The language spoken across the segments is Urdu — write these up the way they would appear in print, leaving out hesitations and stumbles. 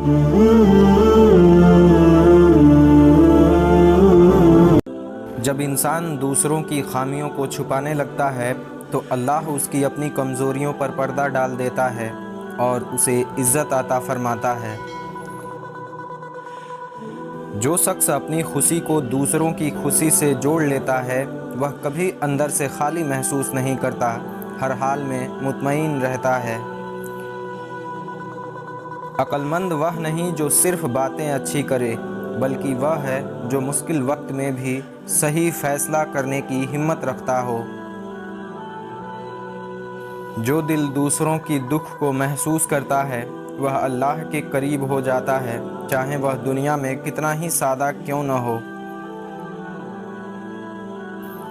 جب انسان دوسروں کی خامیوں کو چھپانے لگتا ہے تو اللہ اس کی اپنی کمزوریوں پر پردہ ڈال دیتا ہے اور اسے عزت عطا فرماتا ہے۔ جو شخص اپنی خوشی کو دوسروں کی خوشی سے جوڑ لیتا ہے وہ کبھی اندر سے خالی محسوس نہیں کرتا، ہر حال میں مطمئن رہتا ہے۔ عقل مند وہ نہیں جو صرف باتیں اچھی کرے، بلکہ وہ ہے جو مشکل وقت میں بھی صحیح فیصلہ کرنے کی ہمت رکھتا ہو۔ جو دل دوسروں کی دکھ کو محسوس کرتا ہے وہ اللہ کے قریب ہو جاتا ہے، چاہے وہ دنیا میں کتنا ہی سادہ کیوں نہ ہو۔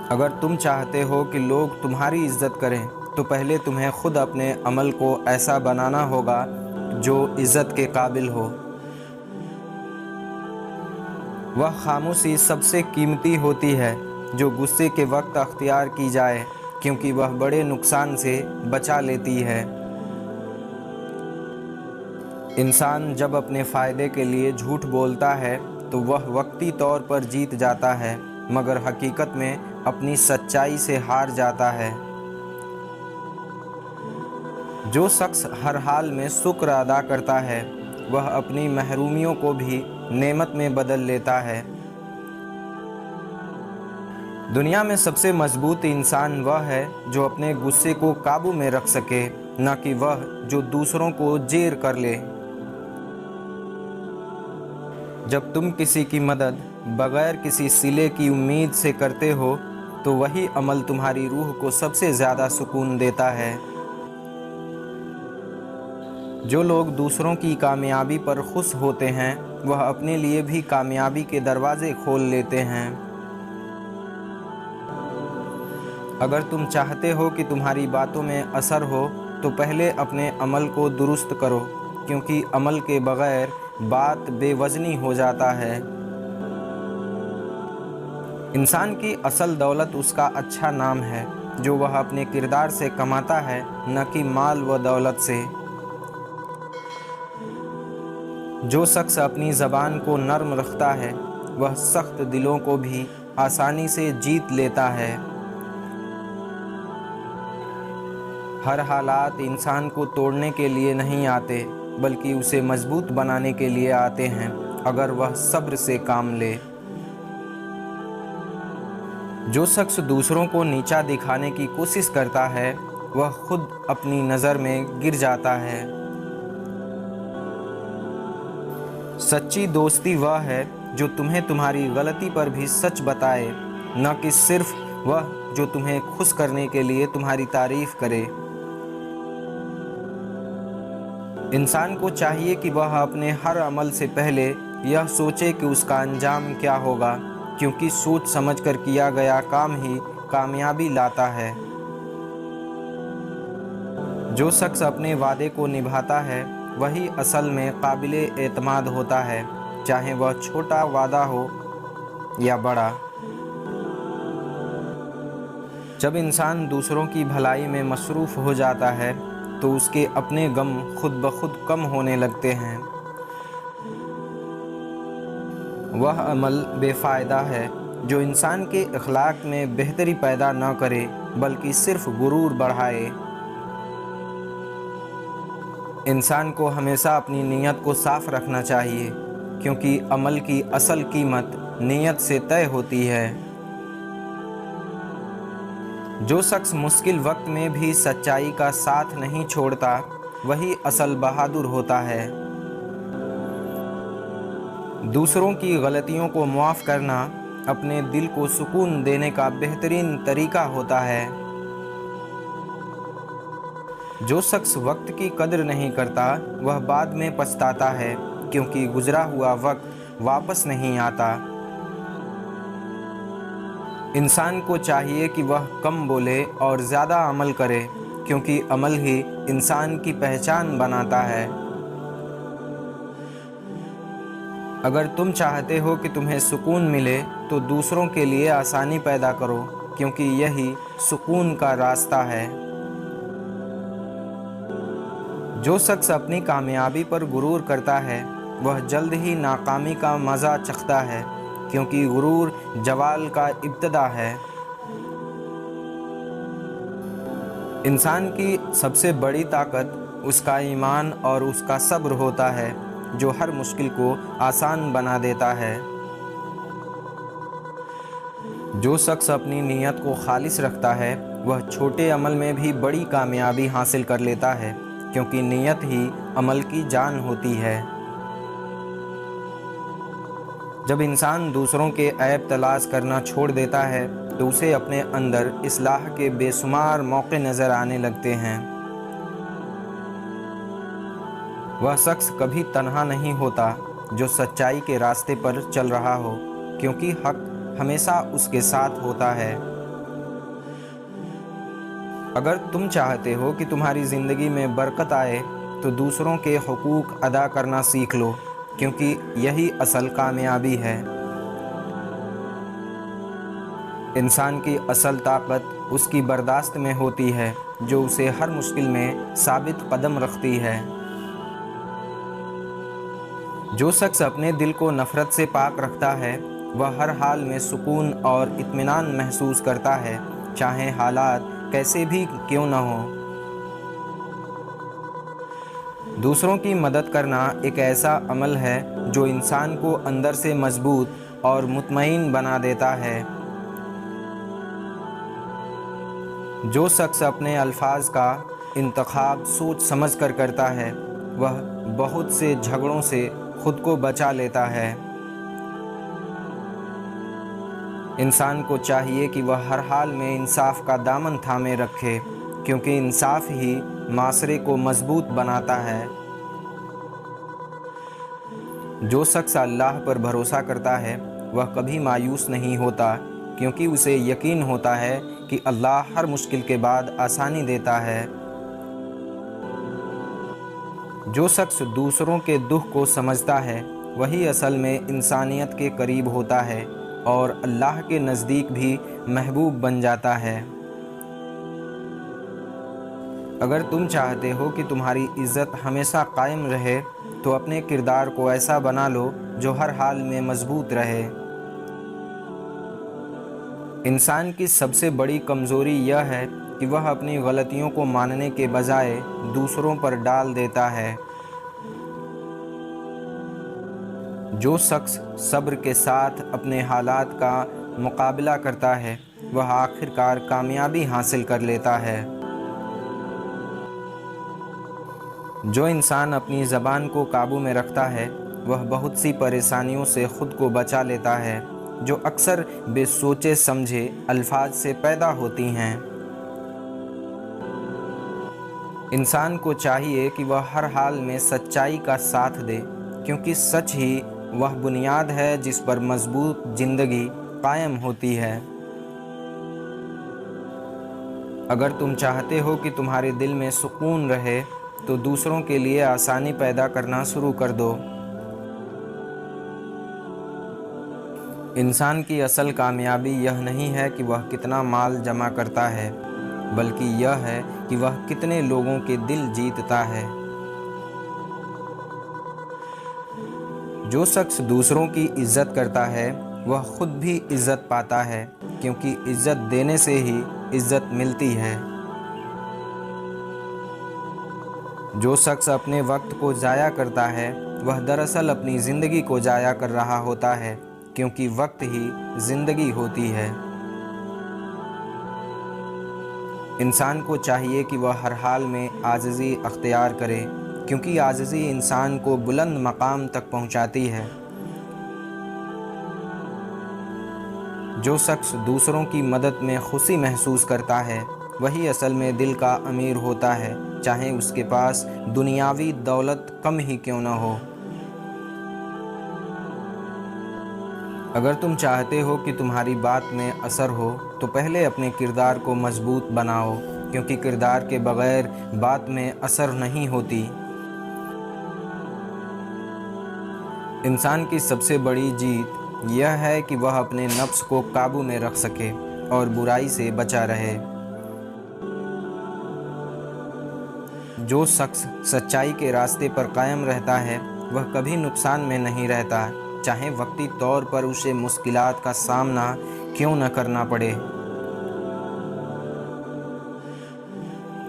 اگر تم چاہتے ہو کہ لوگ تمہاری عزت کریں تو پہلے تمہیں خود اپنے عمل کو ایسا بنانا ہوگا جو عزت کے قابل ہو۔ وہ خاموشی سب سے قیمتی ہوتی ہے جو غصے کے وقت اختیار کی جائے، کیونکہ وہ بڑے نقصان سے بچا لیتی ہے۔ انسان جب اپنے فائدے کے لیے جھوٹ بولتا ہے تو وہ وقتی طور پر جیت جاتا ہے، مگر حقیقت میں اپنی سچائی سے ہار جاتا ہے۔ جو شخص ہر حال میں شکر ادا کرتا ہے وہ اپنی محرومیوں کو بھی نعمت میں بدل لیتا ہے۔ دنیا میں سب سے مضبوط انسان وہ ہے جو اپنے غصے کو قابو میں رکھ سکے، نہ کہ وہ جو دوسروں کو جیر کر لے۔ جب تم کسی کی مدد بغیر کسی صلے کی امید سے کرتے ہو تو وہی عمل تمہاری روح کو سب سے زیادہ سکون دیتا ہے۔ جو لوگ دوسروں کی کامیابی پر خوش ہوتے ہیں وہ اپنے لیے بھی کامیابی کے دروازے کھول لیتے ہیں۔ اگر تم چاہتے ہو کہ تمہاری باتوں میں اثر ہو تو پہلے اپنے عمل کو درست کرو، کیونکہ عمل کے بغیر بات بے وزنی ہو جاتا ہے۔ انسان کی اصل دولت اس کا اچھا نام ہے جو وہ اپنے کردار سے کماتا ہے، نہ کہ مال و دولت سے۔ جو شخص اپنی زبان کو نرم رکھتا ہے وہ سخت دلوں کو بھی آسانی سے جیت لیتا ہے۔ ہر حالات انسان کو توڑنے کے لیے نہیں آتے بلکہ اسے مضبوط بنانے کے لیے آتے ہیں، اگر وہ صبر سے کام لے۔ جو شخص دوسروں کو نیچا دکھانے کی کوشش کرتا ہے وہ خود اپنی نظر میں گر جاتا ہے۔ سچی دوستی وہ ہے جو تمہیں تمہاری غلطی پر بھی سچ بتائے، نہ کہ صرف وہ جو تمہیں خوش کرنے کے لیے تمہاری تعریف کرے۔ انسان کو چاہیے کہ وہ اپنے ہر عمل سے پہلے یہ سوچے کہ اس کا انجام کیا ہوگا، کیونکہ سوچ سمجھ کر کیا گیا کام ہی کامیابی لاتا ہے۔ جو شخص اپنے وعدے کو نبھاتا ہے وہی اصل میں قابل اعتماد ہوتا ہے، چاہے وہ چھوٹا وعدہ ہو یا بڑا۔ جب انسان دوسروں کی بھلائی میں مصروف ہو جاتا ہے تو اس کے اپنے غم خود بخود کم ہونے لگتے ہیں۔ وہ عمل بے فائدہ ہے جو انسان کے اخلاق میں بہتری پیدا نہ کرے بلکہ صرف غرور بڑھائے۔ انسان کو ہمیشہ اپنی نیت کو صاف رکھنا چاہیے، کیونکہ عمل کی اصل قیمت نیت سے طے ہوتی ہے۔ جو شخص مشکل وقت میں بھی سچائی کا ساتھ نہیں چھوڑتا وہی اصل بہادر ہوتا ہے۔ دوسروں کی غلطیوں کو معاف کرنا اپنے دل کو سکون دینے کا بہترین طریقہ ہوتا ہے۔ جو شخص وقت کی قدر نہیں کرتا وہ بعد میں پچھتاتا ہے، کیونکہ گزرا ہوا وقت واپس نہیں آتا۔ انسان کو چاہیے کہ وہ کم بولے اور زیادہ عمل کرے، کیونکہ عمل ہی انسان کی پہچان بناتا ہے۔ اگر تم چاہتے ہو کہ تمہیں سکون ملے تو دوسروں کے لیے آسانی پیدا کرو، کیونکہ یہی سکون کا راستہ ہے۔ جو شخص اپنی کامیابی پر غرور کرتا ہے وہ جلد ہی ناکامی کا مزہ چکھتا ہے، کیونکہ غرور زوال کا ابتدا ہے۔ انسان کی سب سے بڑی طاقت اس کا ایمان اور اس کا صبر ہوتا ہے، جو ہر مشکل کو آسان بنا دیتا ہے۔ جو شخص اپنی نیت کو خالص رکھتا ہے وہ چھوٹے عمل میں بھی بڑی کامیابی حاصل کر لیتا ہے، کیونکہ نیت ہی عمل کی جان ہوتی ہے۔ جب انسان دوسروں کے عیب تلاش کرنا چھوڑ دیتا ہے تو اسے اپنے اندر اصلاح کے بے شمار موقع نظر آنے لگتے ہیں۔ وہ شخص کبھی تنہا نہیں ہوتا جو سچائی کے راستے پر چل رہا ہو، کیونکہ حق ہمیشہ اس کے ساتھ ہوتا ہے۔ اگر تم چاہتے ہو کہ تمہاری زندگی میں برکت آئے تو دوسروں کے حقوق ادا کرنا سیکھ لو، کیونکہ یہی اصل کامیابی ہے۔ انسان کی اصل طاقت اس کی برداشت میں ہوتی ہے، جو اسے ہر مشکل میں ثابت قدم رکھتی ہے۔ جو شخص اپنے دل کو نفرت سے پاک رکھتا ہے وہ ہر حال میں سکون اور اطمینان محسوس کرتا ہے، چاہے حالات کیسے بھی کیوں نہ ہوں۔ دوسروں کی مدد کرنا ایک ایسا عمل ہے جو انسان کو اندر سے مضبوط اور مطمئن بنا دیتا ہے۔ جو شخص اپنے الفاظ کا انتخاب سوچ سمجھ کر کرتا ہے وہ بہت سے جھگڑوں سے خود کو بچا لیتا ہے۔ انسان کو چاہیے کہ وہ ہر حال میں انصاف کا دامن تھامے رکھے، کیونکہ انصاف ہی معاشرے کو مضبوط بناتا ہے۔ جو شخص اللہ پر بھروسہ کرتا ہے وہ کبھی مایوس نہیں ہوتا، کیونکہ اسے یقین ہوتا ہے کہ اللہ ہر مشکل کے بعد آسانی دیتا ہے۔ جو شخص دوسروں کے دکھ کو سمجھتا ہے وہی اصل میں انسانیت کے قریب ہوتا ہے اور اللہ کے نزدیک بھی محبوب بن جاتا ہے۔ اگر تم چاہتے ہو کہ تمہاری عزت ہمیشہ قائم رہے تو اپنے کردار کو ایسا بنا لو جو ہر حال میں مضبوط رہے۔ انسان کی سب سے بڑی کمزوری یہ ہے کہ وہ اپنی غلطیوں کو ماننے کے بجائے دوسروں پر ڈال دیتا ہے۔ جو شخص صبر کے ساتھ اپنے حالات کا مقابلہ کرتا ہے وہ آخرکار کامیابی حاصل کر لیتا ہے۔ جو انسان اپنی زبان کو قابو میں رکھتا ہے وہ بہت سی پریشانیوں سے خود کو بچا لیتا ہے، جو اکثر بے سوچے سمجھے الفاظ سے پیدا ہوتی ہیں۔ انسان کو چاہیے کہ وہ ہر حال میں سچائی کا ساتھ دے، کیونکہ سچ ہی وہ بنیاد ہے جس پر مضبوط زندگی قائم ہوتی ہے۔ اگر تم چاہتے ہو کہ تمہارے دل میں سکون رہے تو دوسروں کے لیے آسانی پیدا کرنا شروع کر دو۔ انسان کی اصل کامیابی یہ نہیں ہے کہ وہ کتنا مال جمع کرتا ہے، بلکہ یہ ہے کہ وہ کتنے لوگوں کے دل جیتتا ہے۔ جو شخص دوسروں کی عزت کرتا ہے وہ خود بھی عزت پاتا ہے، کیونکہ عزت دینے سے ہی عزت ملتی ہے۔ جو شخص اپنے وقت کو ضائع کرتا ہے وہ دراصل اپنی زندگی کو ضائع کر رہا ہوتا ہے، کیونکہ وقت ہی زندگی ہوتی ہے۔ انسان کو چاہیے کہ وہ ہر حال میں عاجزی اختیار کرے، کیونکہ عاجزی انسان کو بلند مقام تک پہنچاتی ہے۔ جو شخص دوسروں کی مدد میں خوشی محسوس کرتا ہے وہی اصل میں دل کا امیر ہوتا ہے، چاہے اس کے پاس دنیاوی دولت کم ہی کیوں نہ ہو۔ اگر تم چاہتے ہو کہ تمہاری بات میں اثر ہو تو پہلے اپنے کردار کو مضبوط بناؤ، کیونکہ کردار کے بغیر بات میں اثر نہیں ہوتی۔ انسان کی سب سے بڑی جیت یہ ہے کہ وہ اپنے نفس کو قابو میں رکھ سکے اور برائی سے بچا رہے۔ جو شخص سچائی کے راستے پر قائم رہتا ہے وہ کبھی نقصان میں نہیں رہتا، چاہے وقتی طور پر اسے مشکلات کا سامنا کیوں نہ کرنا پڑے۔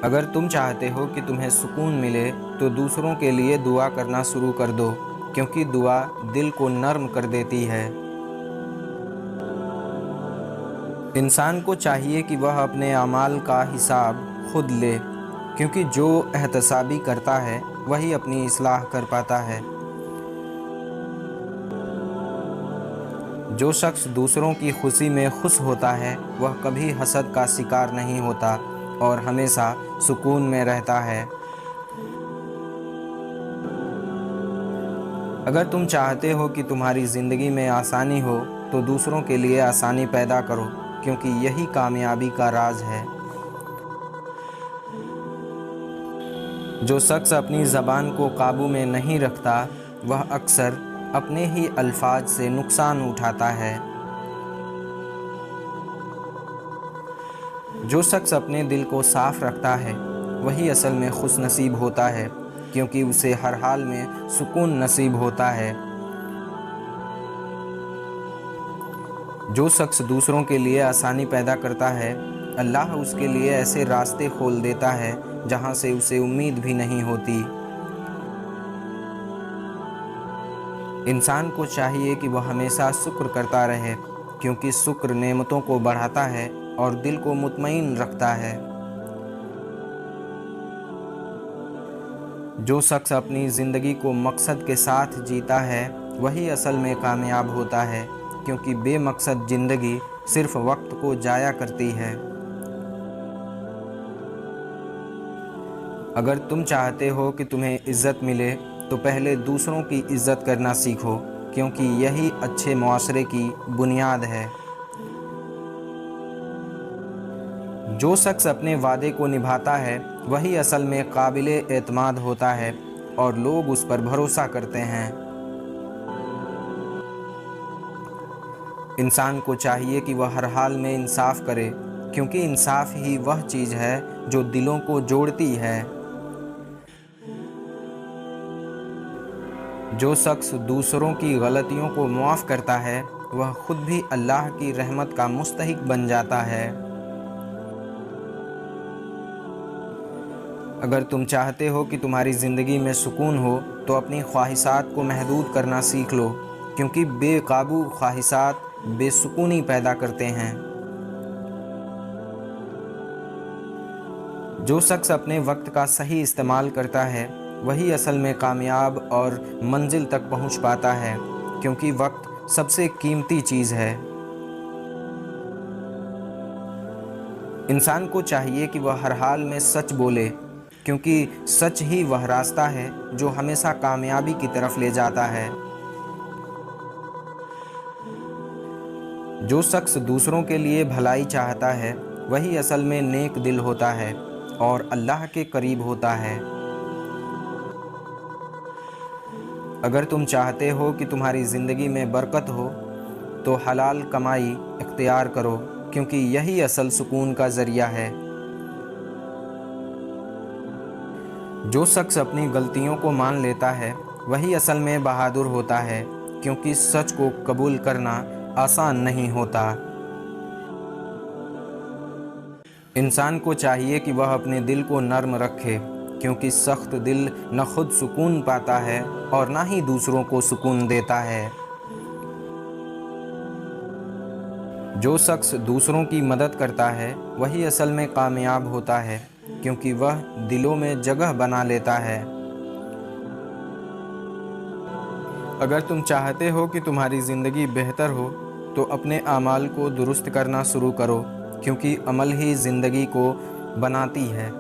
اگر تم چاہتے ہو کہ تمہیں سکون ملے تو دوسروں کے لیے دعا کرنا شروع کر دو، کیونکہ دعا دل کو نرم کر دیتی ہے۔ انسان کو چاہیے کہ وہ اپنے اعمال کا حساب خود لے، کیونکہ جو احتسابی کرتا ہے وہی اپنی اصلاح کر پاتا ہے۔ جو شخص دوسروں کی خوشی میں خوش ہوتا ہے وہ کبھی حسد کا شکار نہیں ہوتا اور ہمیشہ سکون میں رہتا ہے۔ اگر تم چاہتے ہو کہ تمہاری زندگی میں آسانی ہو تو دوسروں کے لیے آسانی پیدا کرو، کیونکہ یہی کامیابی کا راز ہے۔ جو شخص اپنی زبان کو قابو میں نہیں رکھتا وہ اکثر اپنے ہی الفاظ سے نقصان اٹھاتا ہے۔ جو شخص اپنے دل کو صاف رکھتا ہے وہی اصل میں خوش نصیب ہوتا ہے، کیونکہ اسے ہر حال میں سکون نصیب ہوتا ہے۔ جو شخص دوسروں کے لیے آسانی پیدا کرتا ہے اللہ اس کے لیے ایسے راستے کھول دیتا ہے جہاں سے اسے امید بھی نہیں ہوتی۔ انسان کو چاہیے کہ وہ ہمیشہ شکر کرتا رہے، کیونکہ شکر نعمتوں کو بڑھاتا ہے اور دل کو مطمئن رکھتا ہے۔ جو شخص اپنی زندگی کو مقصد کے ساتھ جیتا ہے وہی اصل میں کامیاب ہوتا ہے، کیونکہ بے مقصد زندگی صرف وقت کو ضائع کرتی ہے۔ اگر تم چاہتے ہو کہ تمہیں عزت ملے تو پہلے دوسروں کی عزت کرنا سیکھو، کیونکہ یہی اچھے معاشرے کی بنیاد ہے۔ جو شخص اپنے وعدے کو نبھاتا ہے وہی اصل میں قابل اعتماد ہوتا ہے اور لوگ اس پر بھروسہ کرتے ہیں۔ انسان کو چاہیے کہ وہ ہر حال میں انصاف کرے، کیونکہ انصاف ہی وہ چیز ہے جو دلوں کو جوڑتی ہے۔ جو شخص دوسروں کی غلطیوں کو معاف کرتا ہے وہ خود بھی اللہ کی رحمت کا مستحق بن جاتا ہے۔ اگر تم چاہتے ہو کہ تمہاری زندگی میں سکون ہو تو اپنی خواہشات کو محدود کرنا سیکھ لو، کیونکہ بے قابو خواہشات بے سکونی پیدا کرتے ہیں۔ جو شخص اپنے وقت کا صحیح استعمال کرتا ہے وہی اصل میں کامیاب اور منزل تک پہنچ پاتا ہے، کیونکہ وقت سب سے قیمتی چیز ہے۔ انسان کو چاہیے کہ وہ ہر حال میں سچ بولے، کیونکہ سچ ہی وہ راستہ ہے جو ہمیشہ کامیابی کی طرف لے جاتا ہے۔ جو شخص دوسروں کے لیے بھلائی چاہتا ہے وہی اصل میں نیک دل ہوتا ہے اور اللہ کے قریب ہوتا ہے۔ اگر تم چاہتے ہو کہ تمہاری زندگی میں برکت ہو تو حلال کمائی اختیار کرو، کیونکہ یہی اصل سکون کا ذریعہ ہے۔ جو شخص اپنی غلطیوں کو مان لیتا ہے وہی اصل میں بہادر ہوتا ہے، کیونکہ سچ کو قبول کرنا آسان نہیں ہوتا۔ انسان کو چاہیے کہ وہ اپنے دل کو نرم رکھے، کیونکہ سخت دل نہ خود سکون پاتا ہے اور نہ ہی دوسروں کو سکون دیتا ہے۔ جو شخص دوسروں کی مدد کرتا ہے وہی اصل میں کامیاب ہوتا ہے، کیونکہ وہ دلوں میں جگہ بنا لیتا ہے۔ اگر تم چاہتے ہو کہ تمہاری زندگی بہتر ہو تو اپنے اعمال کو درست کرنا شروع کرو، کیونکہ عمل ہی زندگی کو بناتی ہے۔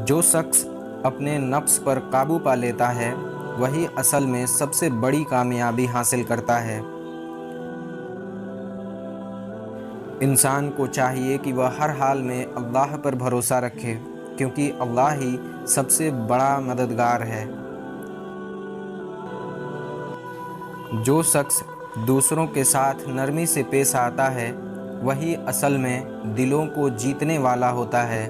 جو شخص اپنے نفس پر قابو پا لیتا ہے وہی اصل میں سب سے بڑی کامیابی حاصل کرتا ہے۔ انسان کو چاہیے کہ وہ ہر حال میں اللہ پر بھروسہ رکھے، کیونکہ اللہ ہی سب سے بڑا مددگار ہے۔ جو شخص دوسروں کے ساتھ نرمی سے پیش آتا ہے وہی اصل میں دلوں کو جیتنے والا ہوتا ہے۔